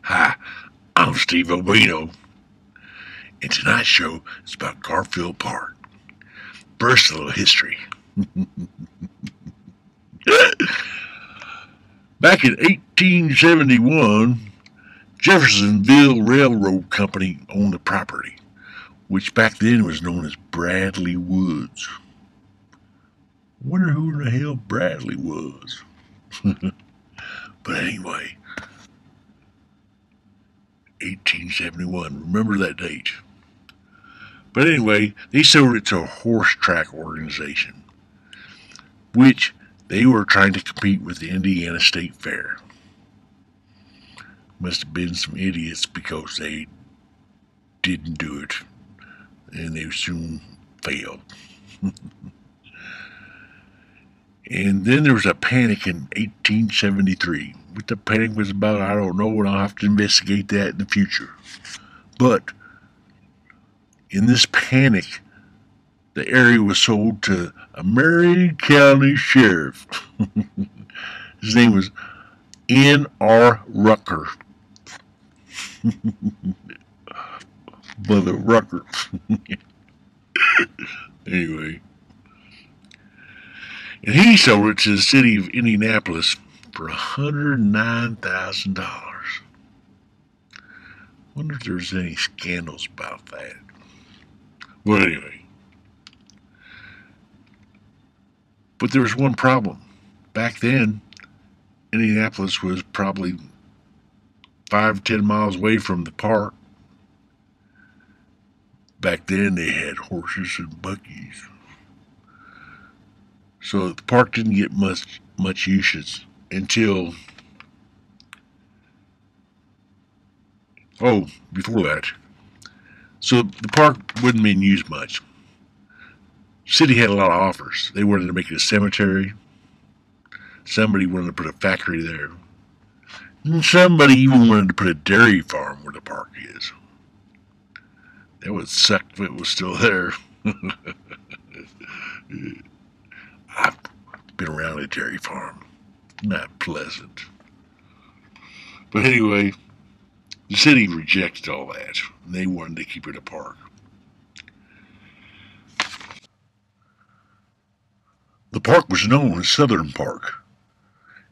Hi, I'm Stevo Beano, and tonight's show is about Garfield Park. First, a little history. Back in 1871, Jeffersonville Railroad Company owned the property, which back then was known as Bradley Woods. Wonder who in the hell Bradley was. But anyway, 1871. Remember that date. But anyway, they sold it to a horse track organization, which they were trying to compete with the Indiana State Fair. Must have been some idiots because they didn't do it, and they soon failed. And then there was a panic in 1873. What the panic was about, I don't know, and I'll have to investigate that in the future. But in this panic, the area was sold to a Marion County sheriff. His name was N.R. Rucker. Mother Rucker. Anyway. And he sold it to the city of Indianapolis for $109,000. Wonder if there's any scandals about that. Well, anyway. But there was one problem. Back then, Indianapolis was probably 5-10 miles away from the park. Back then, they had horses and buggies. So the park didn't get much usage until, before that. So the park wasn't being used much. City had a lot of offers. They wanted to make it a cemetery. Somebody wanted to put a factory there. And somebody even wanted to put a dairy farm where the park is. That would suck if it was still there. I've been around a dairy farm. Not pleasant. But anyway, the city rejected all that. And they wanted to keep it a park. The park was known as Southern Park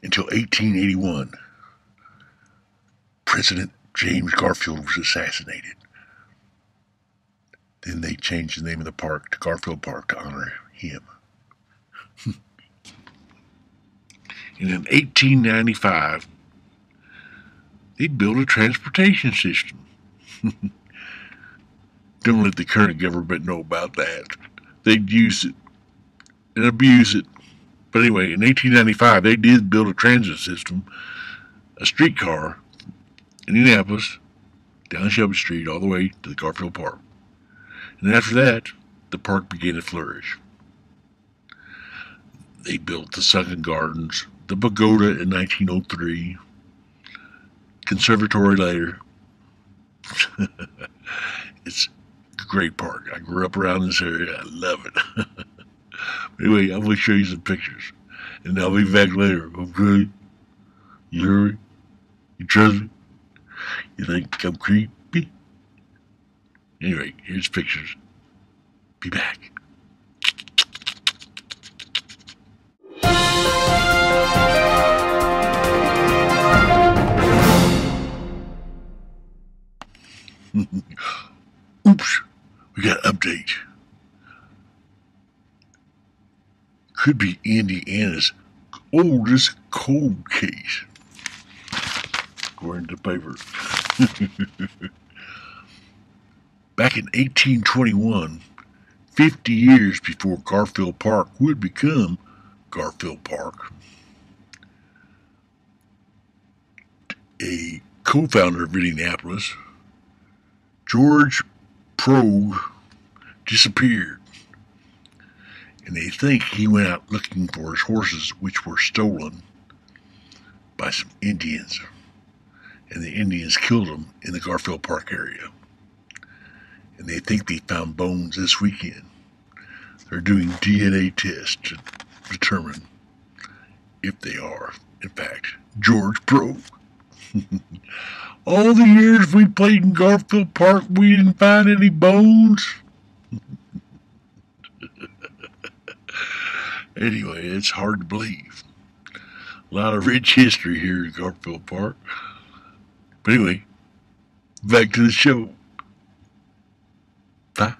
until 1881. President James Garfield was assassinated. Then they changed the name of the park to Garfield Park to honor him. And in 1895, they built a transportation system. Don't let the current government know about that. They'd use it and abuse it. But anyway, in 1895, they did build a transit system, a streetcar in Indianapolis, down Shelby Street, all the way to the Garfield Park. And after that, the park began to flourish. They built the Sunken Gardens, the pagoda in 1903, conservatory later. It's a great park. I grew up around this area. I love it. Anyway, I'm going to show you some pictures. And I'll be back later, okay? You heard me? You trust me? You think I'm creepy? Anyway, here's pictures. Be back. Oops, we got an update. Could be Indiana's oldest cold case, according to the paper. Back in 1821, 50 years before Garfield Park would become Garfield Park, a co-founder of Indianapolis, George Progue, disappeared. And they think he went out looking for his horses, which were stolen by some Indians. And the Indians killed him in the Garfield Park area. And they think they found bones this weekend. They're doing DNA tests to determine if they are, in fact, George Progue. All the years we played in Garfield Park, we didn't find any bones. Anyway, it's hard to believe. A lot of rich history here in Garfield Park. But anyway, back to the show. Bye.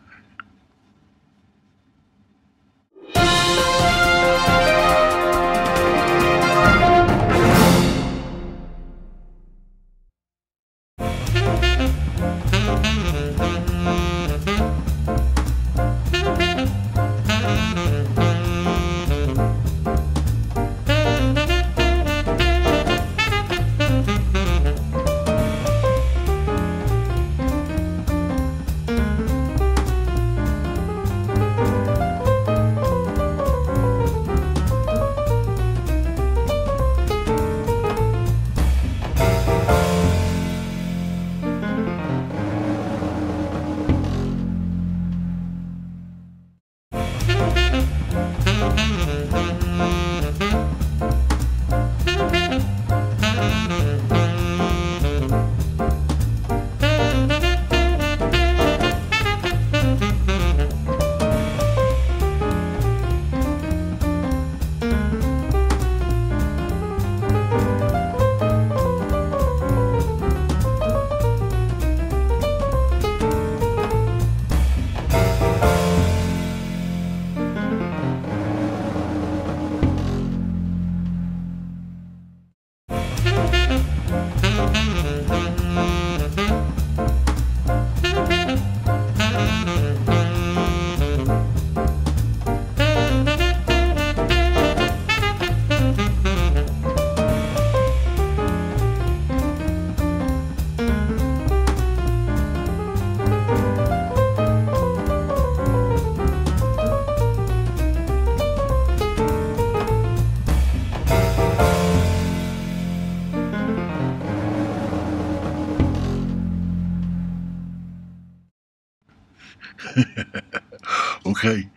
Okay,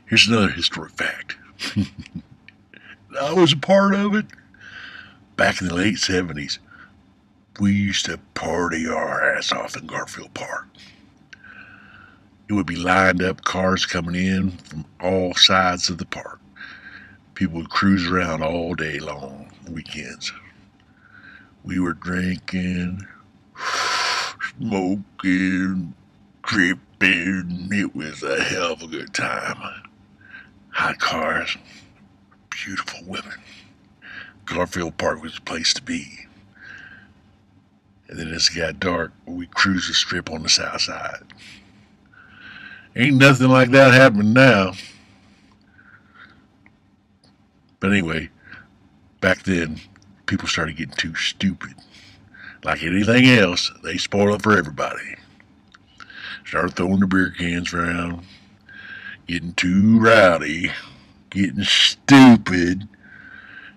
here's another historic fact. I was a part of it. Back in the late 70s, we used to party our ass off in Garfield Park. It would be lined up cars coming in from all sides of the park. People would cruise around all day long, weekends. We were drinking, smoking, tripping. It was a hell of a good time. Hot cars, beautiful women. Garfield Park was the place to be. And then as it got dark, we cruised the strip on the south side. Ain't nothing like that happening now. But anyway, back then, people started getting too stupid. Like anything else, they spoil it for everybody. Started throwing the beer cans around, getting too rowdy, getting stupid.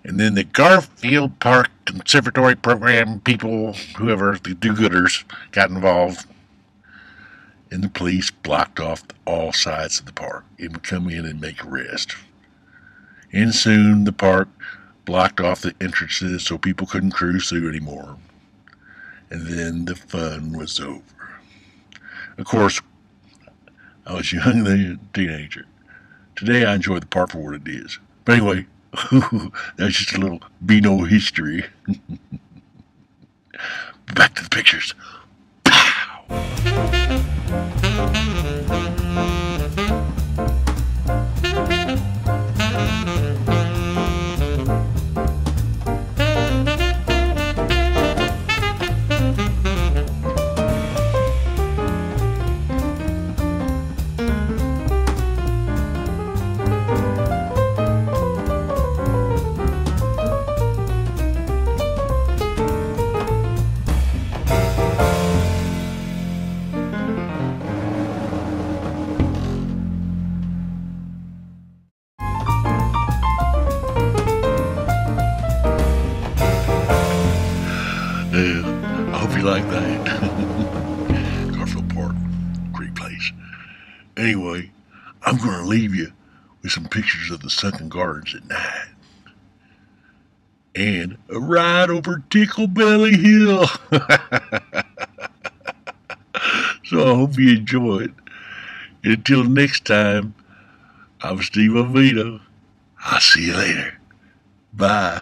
And then the Garfield Park Conservatory Program people, whoever, the do-gooders, got involved. And the police blocked off all sides of the park and would come in and make arrests. And soon the park blocked off the entrances so people couldn't cruise through anymore. And then the fun was over. Of course, I was young then, a teenager. Today I enjoy the park for what it is. But anyway, that's just a little Beano history. Back to the pictures. Pow! I hope you like that. Garfield Park, great place. Anyway, I'm going to leave you with some pictures of the sunken gardens at night. and a ride over Ticklebelly Hill. So I hope you enjoy it. Until next time, I'm Stevo Beano. I'll see you later. Bye.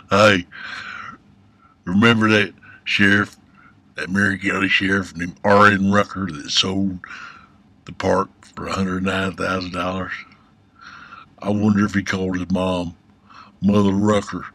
Hey, remember that sheriff, that Marion County sheriff named R.N. Rucker that sold the park for $109,000? I wonder if he called his mom Mother Rucker.